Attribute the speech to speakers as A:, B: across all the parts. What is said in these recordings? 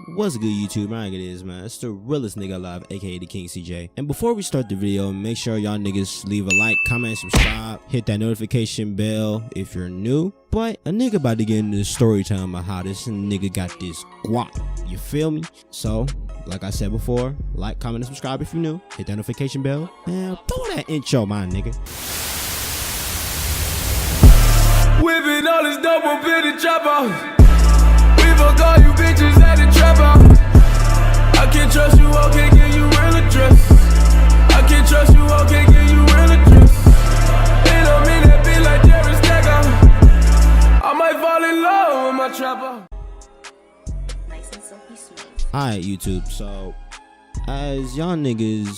A: What's good, YouTube? My nigga is, man. It's the realest nigga alive, aka TheKvnggCJ. And before we start the video, make sure y'all niggas leave a like, comment, subscribe, hit that notification bell if you're new. But a nigga about to get into the story time about how this nigga got this guap. You feel me? So, like I said before, like, comment, and subscribe if you're new. Hit that notification bell. And throw that intro, my nigga.
B: Whipping all this dope up in the chopper. We fuck all you bitches at the trap house. I can't trust you, I can't give you real address. I can't trust you, I can't give you real address. It don't mean that be like Jerry Stacker. I might fall in love with my trapper.
C: Nice and silky smooth.
A: Alright, YouTube, so as y'all niggas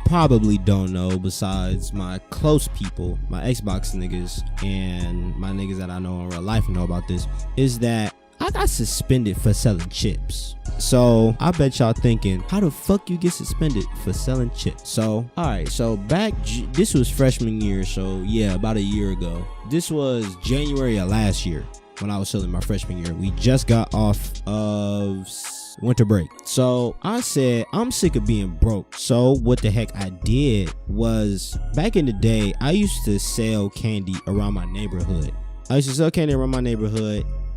A: probably don't know, besides my close people, my Xbox niggas and my niggas that I know in real life know about this, is that I got suspended for selling chips. So I bet y'all thinking, how the fuck you get suspended for selling chips? So alright, so this was freshman year, so yeah, about a year ago. This was January of last year when I was still in my freshman year. We just got off of winter break. So I said, I'm sick of being broke. So what the heck I did was, back in the day, I used to sell candy around my neighborhood.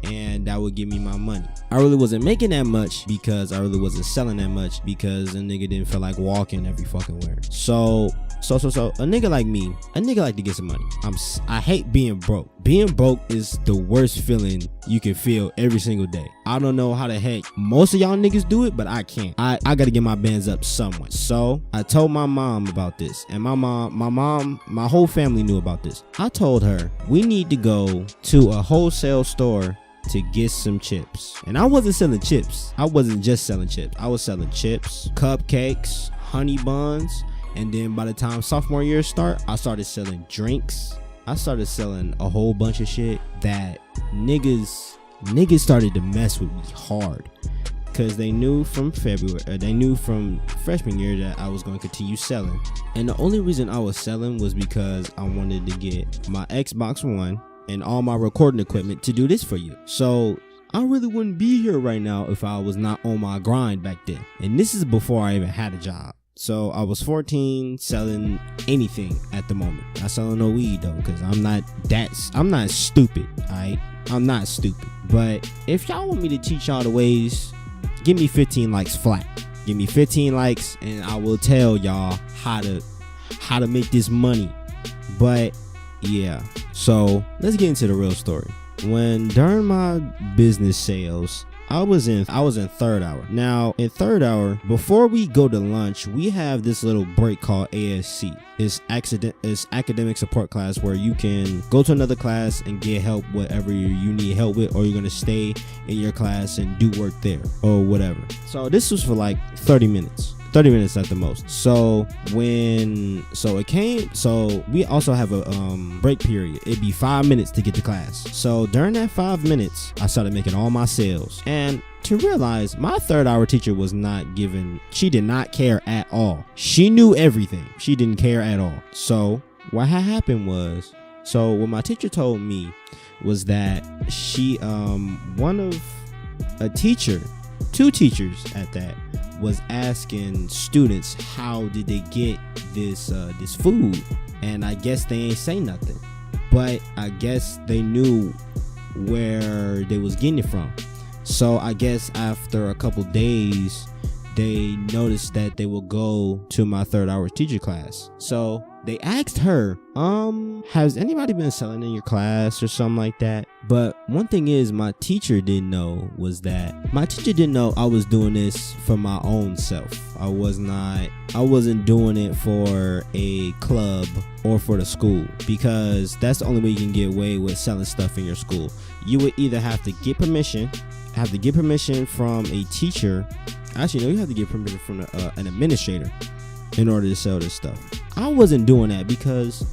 A: And that would give me my money. I really wasn't making that much because I really wasn't selling that much because a nigga didn't feel like walking every fucking where. So a nigga like me, a nigga like to get some money. I hate being broke. Being broke is the worst feeling you can feel every single day. I don't know how the heck most of y'all niggas do it, but I can't. I gotta get my bands up somewhat. So I told my mom about this, and my whole family knew about this. I told her we need to go to a wholesale store to get some chips. And I wasn't selling chips. I wasn't just selling chips. I was selling chips, cupcakes, honey buns. And then by the time sophomore year start, I started selling drinks. I started selling a whole bunch of shit that niggas started to mess with me hard. Cause they knew from freshman year that I was going to continue selling. And the only reason I was selling was because I wanted to get my Xbox One and all my recording equipment to do this for you. So I really wouldn't be here right now if I was not on my grind back then. And this is before I even had a job. So I was 14, selling anything at the moment. Not selling no weed though, because I'm not stupid, alright? I'm not stupid. But if y'all want me to teach y'all the ways, give me 15 likes flat. Give me 15 likes and I will tell y'all how to make this money. But yeah, so let's get into the real story. During my business sales, I was in third hour. Now in third hour, before we go to lunch, we have this little break called ASC. It's academic support class, where you can go to another class and get help whatever you need help with, or you're gonna stay in your class and do work there or whatever. So this was for like 30 minutes at the most. So we also have a break period. It'd be 5 minutes to get to class. So during that 5 minutes, I started making all my sales. And to realize, my third hour teacher she did not care at all. She knew everything. She didn't care at all. So what had happened was, what my teacher told me was that two teachers at that, was asking students how did they get this food, and I guess they ain't say nothing, but I guess they knew where they was getting it from. So I guess after a couple days, they noticed that they would go to my third hour teacher class. So they asked her, has anybody been selling in your class or something like that? But one thing is, my teacher didn't know I was doing this for my own self. I wasn't doing it for a club or for the school, because that's the only way you can get away with selling stuff in your school. You would either have to get permission from a teacher. Actually, no, you have to get permission from an administrator in order to sell this stuff. I wasn't doing that because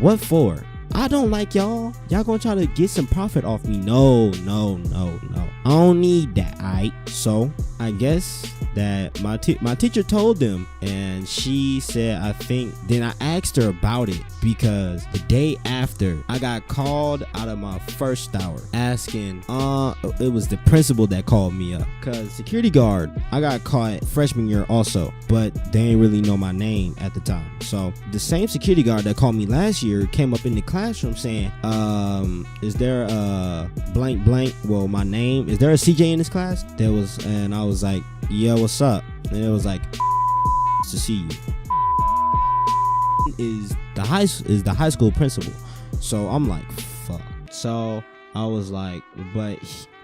A: what for? I don't like y'all. Y'all gonna try to get some profit off me. No. I don't need that, alright? So I guess that my teacher told them, and she said, I think, then I asked her about it because the day after I got called out of my first hour asking, it was the principal that called me up because security guard, I got caught freshman year also, but they didn't really know my name at the time. So the same security guard that called me last year came up in the classroom saying, is there a blank, well, my name, is there a CJ in this class? There was, and I was like, yeah, what's up? And it was like, to see you. Is the high school principal. So I'm like, fuck. So I was like, but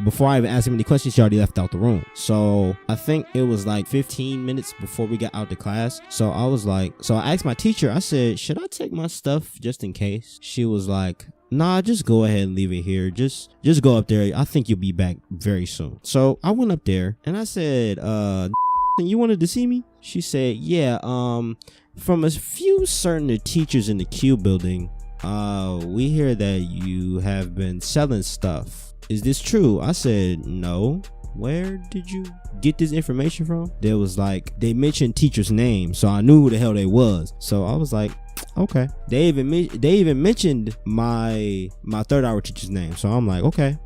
A: before I even asked him any questions, she already left out the room. So I think it was like 15 minutes before we got out the class. So I was like, so I asked my teacher, I said, should I take my stuff just in case? She was like, nah, just go ahead and leave it here. Just go up there. I think you'll be back very soon. So I went up there and I said, you wanted to see me? She said, yeah, from a few certain teachers in the Q building, we hear that you have been selling stuff. Is this true? I said, no. Where did you get this information from? There was like, they mentioned teacher's name, so I knew who the hell they was. So I was like, okay. They even mentioned my third hour teacher's name. So I'm like, okay.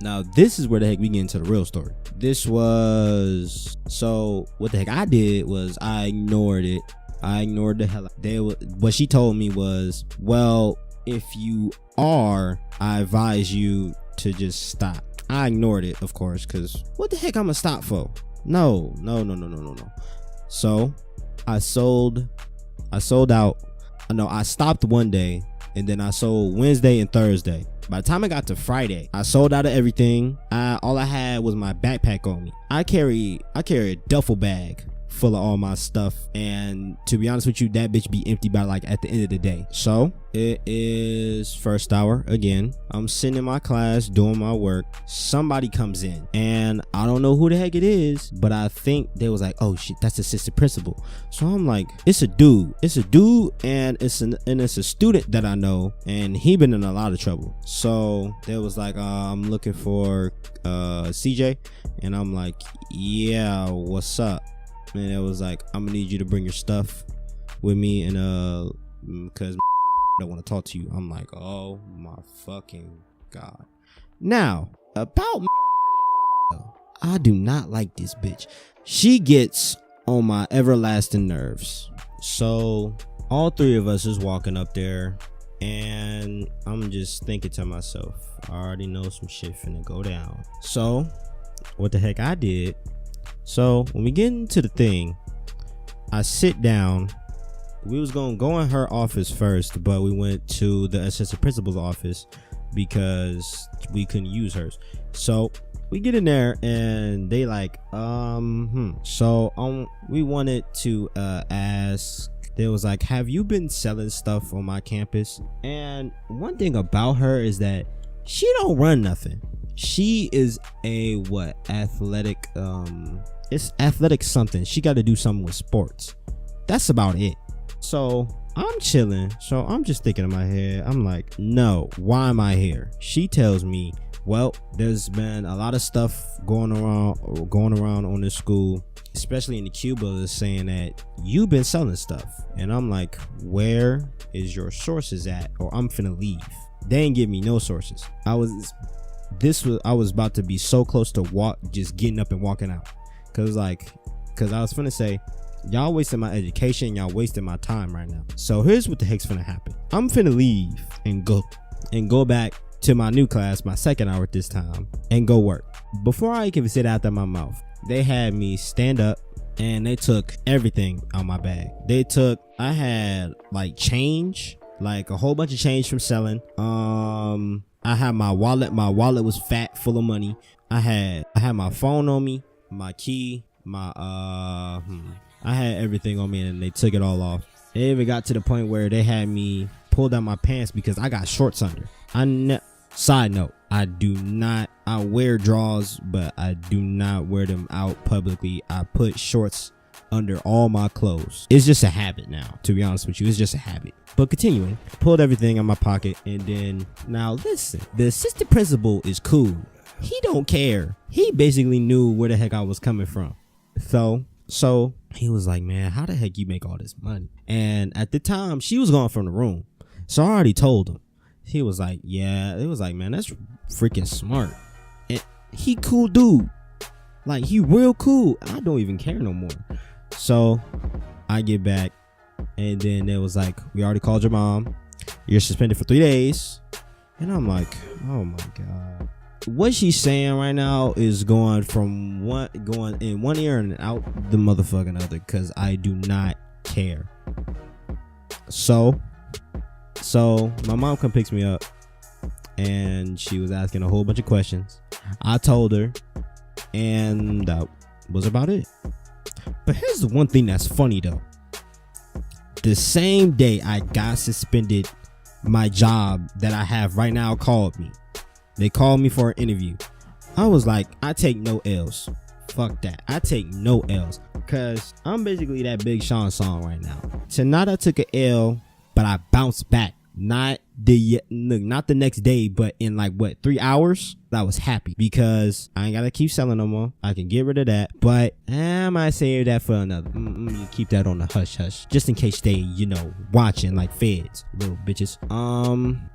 A: Now this is where the heck we get into the real story. This was, so what the heck I did was I ignored it. I ignored the hell out. What she told me was, well, if you are, I advise you to just stop. I ignored it, of course, because what the heck I'm gonna stop for? No. So I sold out. No, I stopped one day and then I sold Wednesday and Thursday. By the time I got to Friday, I sold out of everything. All I had was my backpack on me. I carry a duffel bag full of all my stuff, and to be honest with you, that bitch be empty by like at the end of the day. So it is first hour again. I'm sitting in my class doing my work. Somebody comes in and I don't know who the heck it is, but I think they was like, oh shit, that's the assistant principal. So I'm like, it's a dude and it's a student that I know, and he been in a lot of trouble. So they was like, I'm looking for CJ, and I'm like, yeah, what's up? And it was like, I'm gonna need you to bring your stuff with me, and because I don't want to talk to you. I'm like, oh my fucking god. Now about I do not like this bitch. She gets on my everlasting nerves. So all three of us is walking up there, and I'm just thinking to myself, I already know some shit finna go down. So what the heck I did, so when we get into the thing, I sit down. We was gonna go in her office first, but we went to the assistant principal's office because we couldn't use hers. So we get in there and they like, so we wanted to ask. They was like, have you been selling stuff on my campus? And one thing about her is that she don't run nothing. She is a athletic, it's athletic something. She got to do something with sports. That's about it. So I'm chilling. So I'm just thinking in my head, I'm like, no, why am I here? She tells me, well, there's been a lot of stuff going around on this school, especially in the Q building, saying that you've been selling stuff. And I'm like, where is your sources at? Or I'm finna leave. They ain't give me no sources. I was about to be so close to just getting up and walking out. Cause I was finna say, y'all wasting my education, y'all wasting my time right now. So here's what the heck's finna happen. I'm finna leave and go back to my new class, my second hour at this time, and go work. Before I can sit out of my mouth, they had me stand up and they took everything out my bag. I had like change, like a whole bunch of change from selling. I had my wallet. My wallet was fat, full of money. I had my phone on me, my key, I had everything on me, and they took it all off. They even got to the point where they had me pull down my pants because I got shorts under. Side note, I wear drawers, but I do not wear them out publicly. I put shorts under all my clothes. It's just a habit now, to be honest with you. It's just a habit. But continuing, pulled everything out my pocket, and then, now listen, the assistant principal is cool. He don't care. He basically knew where the heck I was coming from. So he was like, man, how the heck you make all this money? And at the time, she was gone from the room. So I already told him. He was like, yeah. It was like, man, that's freaking smart. And he cool dude. Like, he real cool. I don't even care no more. So I get back. And then it was like, we already called your mom. You're suspended for 3 days. And I'm like, oh my God. What she's saying right now is going in one ear and out the motherfucking other, because I do not care. So my mom come picks me up, and she was asking a whole bunch of questions. I told her, and that was about it. But here's the one thing that's funny though. The same day I got suspended, my job that I have right now called me. They called me for an interview. I was like, I take no L's. Fuck that. I take no L's, because I'm basically that Big Sean song right now. Tonight I took an L, but I bounced back. Not the next day, but in like 3 hours. I was happy because I ain't gotta keep selling no more. I can get rid of that, but I might save that for another. You keep that on the hush hush, just in case they, watching like feds, little bitches.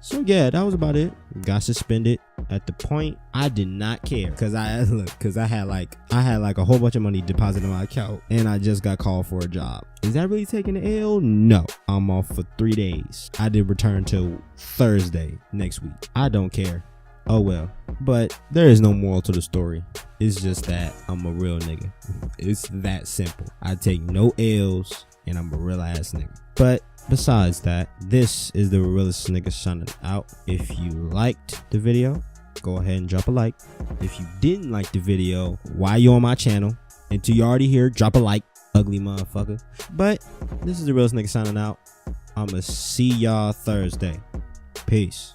A: So yeah, that was about it. Got suspended. At the point, I did not care, because I had like a whole bunch of money deposited in my account, and I just got called for a job. Is that really taking the L? No. I'm off for 3 days. I did return till Thursday next week. I don't care. Oh well. But there is no moral to the story. It's just that I'm a real nigga. It's that simple. I take no L's, and I'm a real ass nigga. But besides that, this is the realest nigga shining out. If you liked the video, go ahead and drop a like. If you didn't like the video, why you on my channel? Until you already here, drop a like, ugly motherfucker. But this is the realest nigga signing out. I'ma see y'all Thursday. Peace.